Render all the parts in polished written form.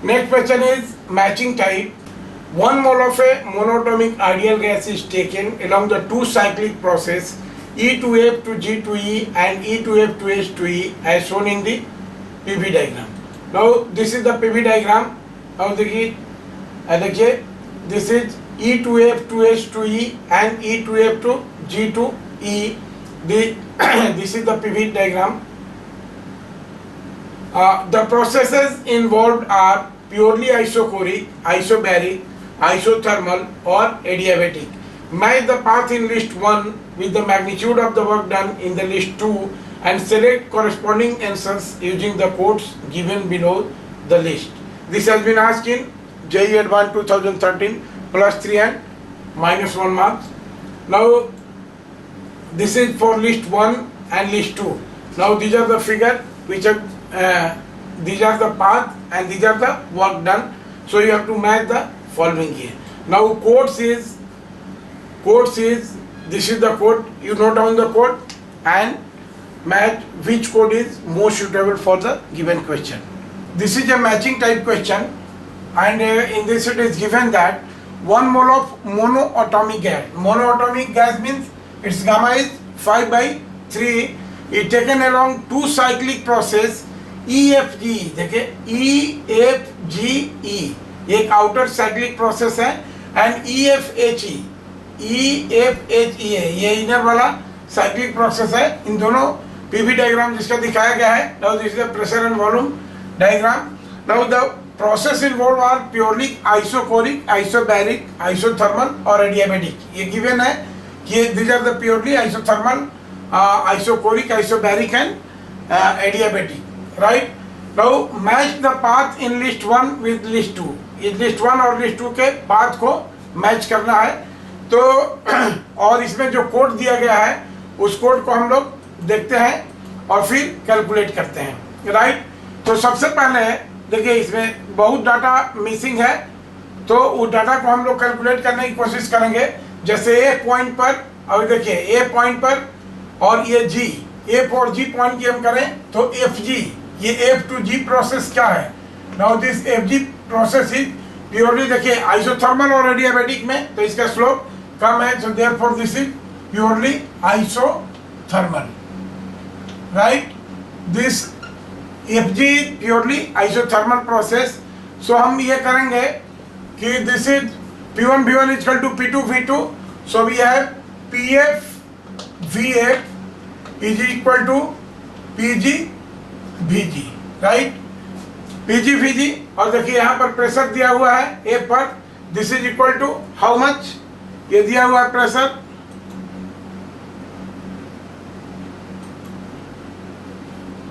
Next question is matching type. 1 mole of a monatomic ideal gas is taken along the two cyclic process E to F to G to E and E to F to H to E as shown in the PV diagram. Now this is the PV diagram. Now देखिए this is E to F to H to E and E to F to G to E. This is the PV diagram. The processes involved are purely isochoric, isobaric, isothermal or adiabatic. Match the path in list 1 with the magnitude of the work done in the list 2 and select corresponding answers using the codes given below the list. This has been asked in JEE Advanced 2013 +3 and -1 marks. Now this is for list 1 and list 2. Now these are the figure which are these are the path and these are the work done. So you have to match the following here. Now codes is this is the code. You note down the code and match which code is most suitable for the given question. This is a matching type question, and in this it is given that 1 mole of monoatomic gas. Monoatomic gas means its gamma is 5/3. It taken along two cyclic process EFG. देखिए EFGE एक outer cyclic process है and EFHE है ये inner वाला cyclic process है. इन दोनों PV diagram जिसका दिखाया गया है. Now this is the pressure and volume diagram. Now the process involve are purely isochoric, isobaric, isothermal और एडियाबैटिक. ये गिवन है कि these are the purely isothermal, isochoric, isobaric and adiabatic. Right. Now match the path in list 1 with list 2. इस list 1 और list 2 के path को match करना है. तो और इसमें जो कोड दिया गया है उस कोड को हम लोग देखते हैं और फिर कैलकुलेट करते हैं. राइट. तो सबसे पहले देखिए इसमें बहुत डाटा मिसिंग है, तो उस डाटा को हम लोग कैलकुलेट करने की कोशिश करेंगे. जैसे ए पॉइंट पर, अब देखिए ए पॉइंट पर और ये जी, एफ और जी पॉइंट की हम करें तो एफ जी, ये एफ टू जी प्रोसेस क्या है. Now this F G process is purely देखिए आइसोथर्मल और एडियाबैटिक में, तो इसका स्लोप कम है. So therefore this is purely isothermal. Right. This F G purely isothermal process. So हम ये करेंगे कि this is P1 V1 is equal to P2 V2. So we have PF VF is equal to PG VG. Right. PG VG. और देखिए यहाँ पर pressure दिया हुआ है A पर. This is equal to how much, ये दिया हुआ है प्रेशर.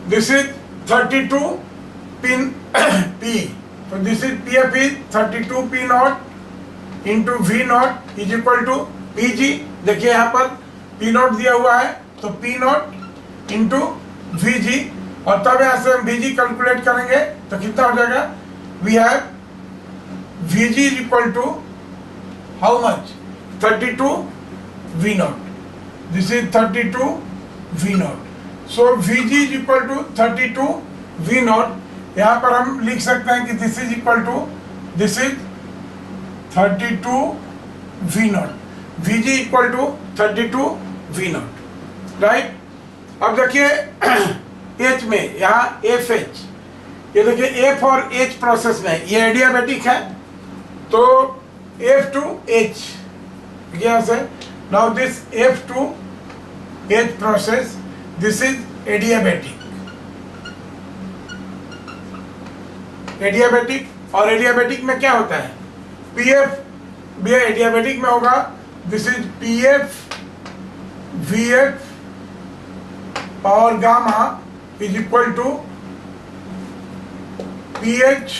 दिस इज 32 पिन P. तो this is PF is 32 P nought into V nought is equal to PG. देखिए यहाँ पर P नॉट दिया हुआ है तो P नॉट इंटू VG, और तब यहाँ से हम VG कैलकुलेट करेंगे तो कितना हो जाएगा. We have VG is equal to how much, 32 V nought. This is 32 V nought. So VG is equal to 32 V nought. यहाँ पर हम लिख सकते हैं कि this is equal to, this is 32 V nought. VG equal to 32 V nought. Right. अब देखिए H में यहाँ FH, ये देखिए F और H प्रोसेस में ये एडियाबैटिक है, तो F to H यहाँ से. Now this F to H process, this is adiabatic. Adiabatic और एडियाबैटिक में क्या होता है, PF भी एडियाबैटिक में होगा. This is PF VF power gamma is equal to PH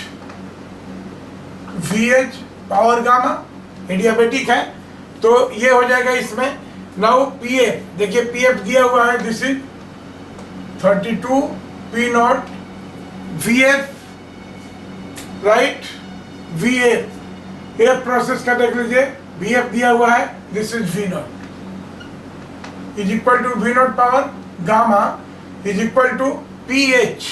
VH power gamma. Adiabatic है तो ये हो जाएगा इसमें. नाउ PF देखिए PF दिया हुआ है, this is 32 P nought VF. Right. VF F process का देख लीजिए, VF दिया हुआ है, this is V nought is equal to V nought power gamma is equal to PH.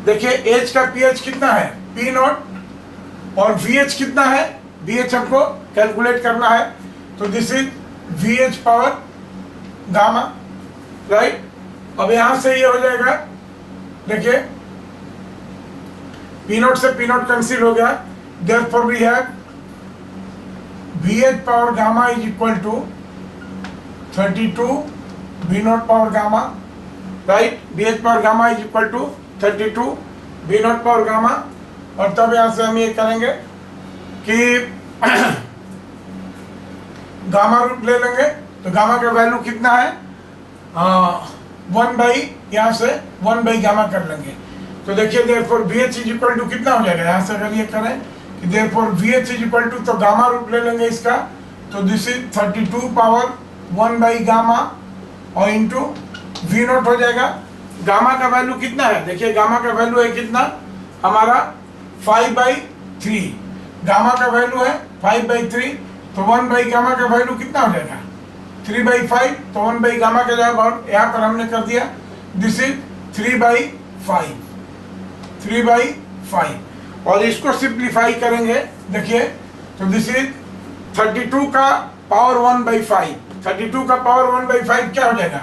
देखिए H का pH कितना है, पी नॉट और वी एच कितना है, वी एच हमको कैलकुलेट करना है, तो this is V H power gamma, right. अब यहां से ये हो जाएगा, देखिए पी नॉट से पी नॉट कैंसिल हो गया, therefore we have V H power gamma is equal to 32 V nought power gamma, right. V H power gamma is equal to 32 V nought power gamma. और तब यहां से हम ये करेंगे कि गामा रूट ले लेंगे, तो गामा का वैल्यू कितना है, 1 बाई, यहाँ से 1 बाई गामा कर लेंगे। तो देखिए therefore V H is equal to कितना हो जाएगा, यहाँ से अगर ये करें कि therefore V H is equal to, तो गामा रूट ले लेंगे इसका, तो this is 32 power 1 by gamma और इंटू वी नॉट हो जाएगा। गामा का वैल्यू कितना है, देखिए गामा का वैल्यू है कितना हमारा 5/3, गामा का वैल्यू है 5/3, तो 1 बाई गामा का वैल्यू कितना हो जाएगा 3/5, तो 1 बाई गामा का जगह और यहाँ पर हमने कर दिया, दिस इज 3/5, 3/5। और इसको सिंप्लीफाई करेंगे, देखिए तो दिस इज 32 का पावर 1/5, 32 का पावर 1/5 क्या हो जाएगा,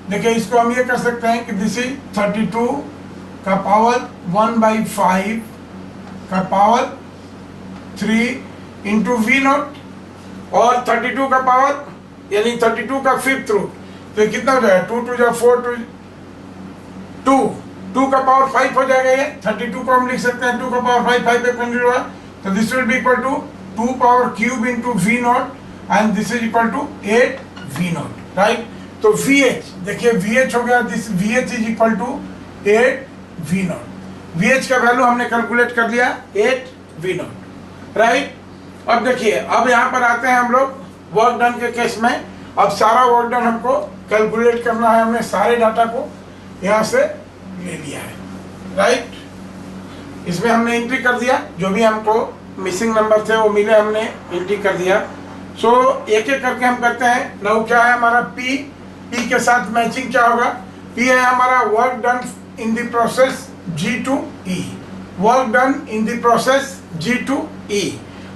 देखिए इसको हम ये कर सकते हैं कि दिस इज 32 का पावर 1/5 का पावर 3 इंटू वी नॉट, और 32 का पावर यानी 32 का 5th रूट, तो ये कितना हो जाएगा 2 2 4 2 2 का पावर 5 हो जाएगा। ये 32 को हम लिख सकते हैं 2 का पावर 5, 5 पे कैंसिल हुआ, तो this will be equal to 2 power cube into V nought and this is equal to 8 V nought, right. तो वी एच, देखिए वी एच हो गया, this V H is equal to 8 V nought. V H का value हमने calculate कर लिया 8 V nought, right. अब देखिए अब यहाँ पर आते हैं हम लोग वर्क डन के केस में। अब सारा वर्क डन हमको कैलकुलेट करना है, हमने सारे डाटा को यहाँ से ले लिया है, राइट। इसमें हमने एंट्री कर दिया, जो भी हमको मिसिंग नंबर थे वो मिले, हमने एंट्री कर दिया। सो एक एक करके हम करते हैं। नाउ क्या है हमारा पी, पी के साथ मैचिंग क्या होगा, पी है हमारा work done in the process G2E, work done in the process G2E।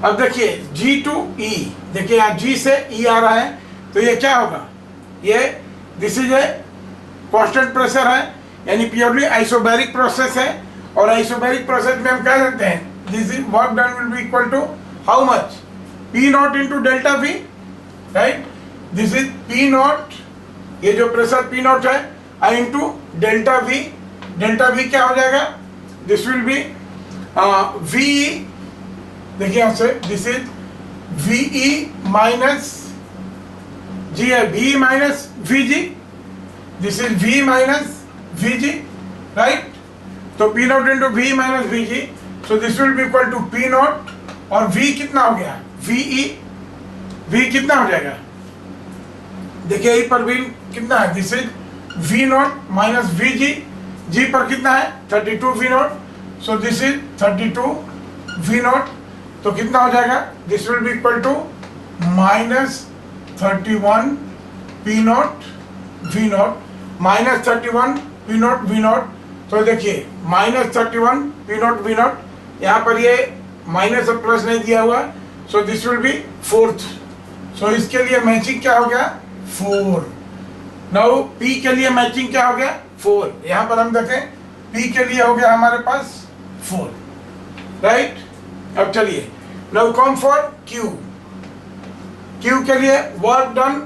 अब देखिए G2E, देखिए यहाँ G से E आ रहा है, तो ये क्या होगा, ये this is a constant pressure है, यानी प्योरली आइसोबैरिक प्रोसेस है। और आइसोबैरिक प्रोसेस में हम कह सकते हैं this is work done will be equal to how much, P nought into delta V, right. This is P nought, ये जो प्रेशर P नॉट है, into delta V। Delta V क्या हो जाएगा, दिस विल बी VE, देखिए यहाँ से this is VE minus G है, VE minus VG, this is V minus VG, right. तो P nought into V minus VG, so this will be equal to P nought, और V कितना हो गया VE, V कितना हो जाएगा, देखिए E पर V कितना है, this is V nought minus VG, G पर कितना है 32 V nought, so this is 32 V nought, तो कितना हो जाएगा, this will be equal to minus 31 P nought V nought, minus 31 P nought V nought. तो देखिए minus 31 P nought V nought, यहाँ पर ये माइनस और प्लस नहीं दिया हुआ, so this will be 4th। सो इसके लिए मैचिंग क्या हो गया 4। नाउ P के लिए मैचिंग क्या हो गया 4, यहाँ पर हम देखें P के लिए हो गया हमारे पास 4, राइट। अब चलिए now come for Q, Q के लिए work done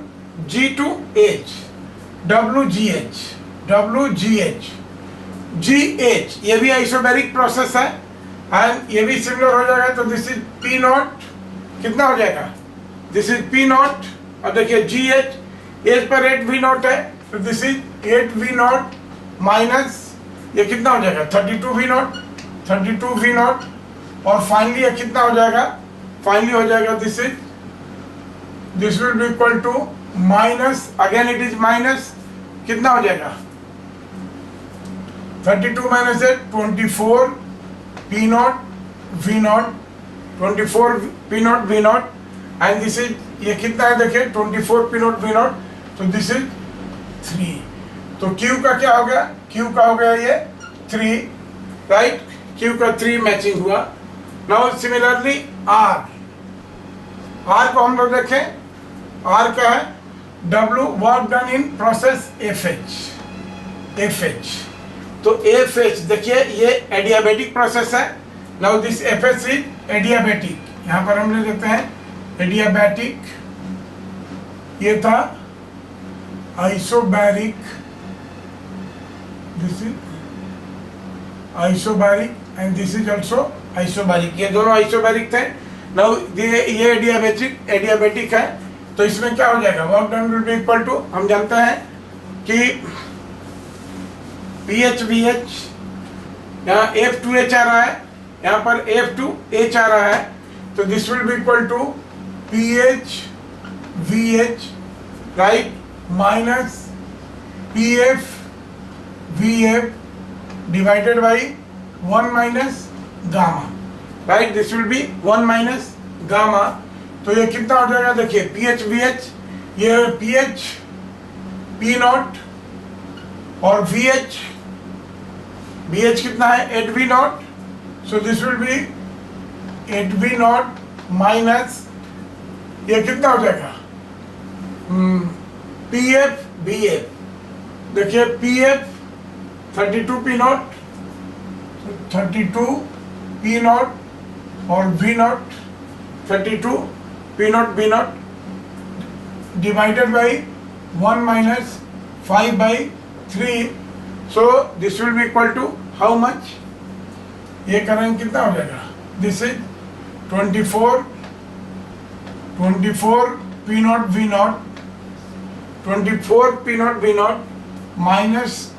G2H, WGH, WGH, GH, ये भी आइसोबैरिक प्रोसेस है एंड ये भी सिमिलर हो जाएगा, तो दिस इज P नॉट कितना हो जाएगा, दिस इज P नॉट। अब देखिए GH, as per 8 V nought है, तो this is 8 V nought minus ये कितना हो जाएगा 32 V नॉट, 32 V नॉट, और फाइनली ये कितना हो जाएगा, फाइनली हो जाएगा this is, this will be equal to minus, again it is minus, कितना हो जाएगा 32 minus 8, 24 P nought V nought, 24 P nought V nought, and this is ये कितना है देखिए 24 P नॉट V नॉट, तो दिस इज 3। तो Q का क्या हो गया, Q का हो गया ये 3, राइट। Q का 3 मैचिंग हुआ। नाउ सिमिलरली R को हम लोग देखें, R क्या है, W work done in process FH। तो FH देखिए ये एडियाबेटिक प्रोसेस है। Now this FH is adiabatic, यहाँ पर हम ले लेते हैं एडियाबेटिक, ये था isobaric, this is isobaric and this is also isobaric, ये दोनों आइसोबैरिक थे। नाउ ये एडियाबेटिक है, तो इसमें क्या हो जाएगा, work done will be equal to, हम जानते हैं कि PHVH, यहाँ F2H आ रहा है, यहाँ पर F2H आ रहा है, तो this will be equal to PHVH right minus PFVF divided by 1 minus gamma, right, this will be 1 minus gamma. तो ये कितना हो जाएगा, देखिए PHVH, ये PH P नॉट और VH कितना है 8V nought, so this will be 8V nought minus ये कितना हो जाएगा PFVF, देखिए PF 32P nought, 32P nought और V nought 32P nought B nought divided by 1 minus 5/3, so this will be equal to how much, ये करेंगे कितना हो जाएगा, this is 24P nought V nought, 24P nought V nought minus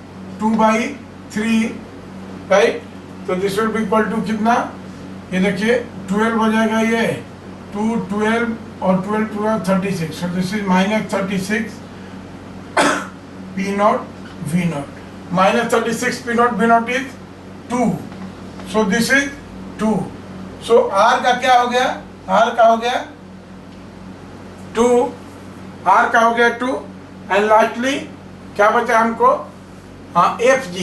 2/3, right, तो this will be equal to कितना, ये देखिए 12 हो जाएगा, ये 2 12 और 12 12 36, सो this is minus 36 P nought V nought, minus 36 P nought V nought is 2, so this is 2, so R का क्या हो गया, R का हो गया 2, R का हो गया 2 एंड लास्टली क्या बचा हमको, हाँ FG,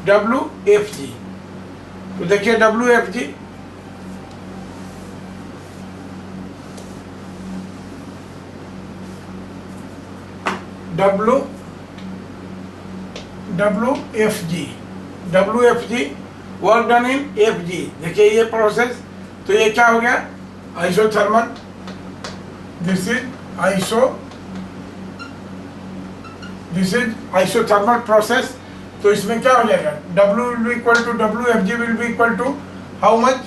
WFG, तो देखिए WFG WFG work done in FG, देखिए ये प्रोसेस, तो ये क्या हो गया isothermal, this is isothermal process, तो इसमें क्या हो जाएगा W will be equal to WFG will be equal to how much,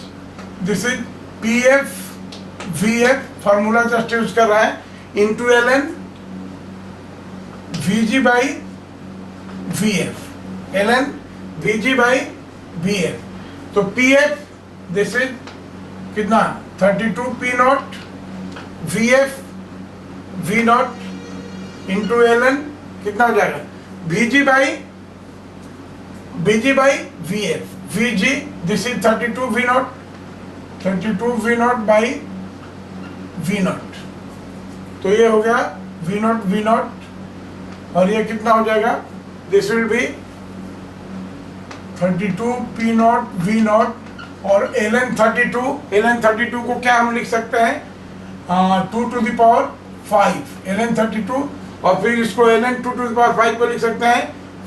this is PFVF, formula just use कर रहा है, into ln VG by VF, ln VG by VF, तो PF this is कितना 32P nought VF V nought into ln कितना हो जाएगा VG by VF, VG this is 32V not by V nought, तो ये हो गया V नॉट और ये कितना हो जाएगा, this will B 32P not V nought और ln 32 को क्या हम लिख सकते हैं 2 to the power 5, ln 32, और फिर इसको ln 2 to the power 5 को लिख सकते हैं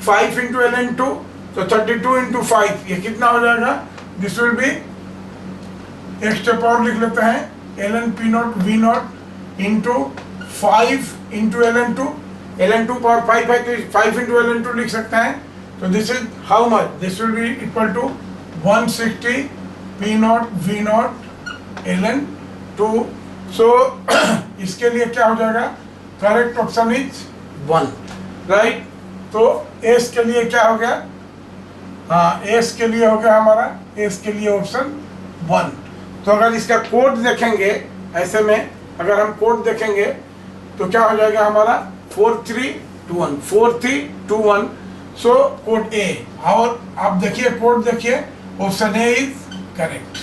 5 into ln 2, तो 32 into 5 ये कितना हो जाएगा, दिस विल बी एक स्टेप और लिख लेते हैं ln P nought V nought into 5 into ln 2 power 5 है तो 5 into ln 2 लिख सकते हैं, तो this is how much, this will be equal to 160 P nought V nought ln 2, सो इसके लिए क्या हो जाएगा, करेक्ट ऑप्शन इज 1, राइट, तो एस के लिए क्या हो गया, हाँ एस के लिए हो गया हमारा, एस के लिए ऑप्शन 1। तो अगर इसका कोड देखेंगे ऐसे में, अगर हम कोड देखेंगे तो क्या हो जाएगा हमारा 4321, सो कोड ए, और आप देखिए कोड देखिए, ऑप्शन ए इज करेक्ट।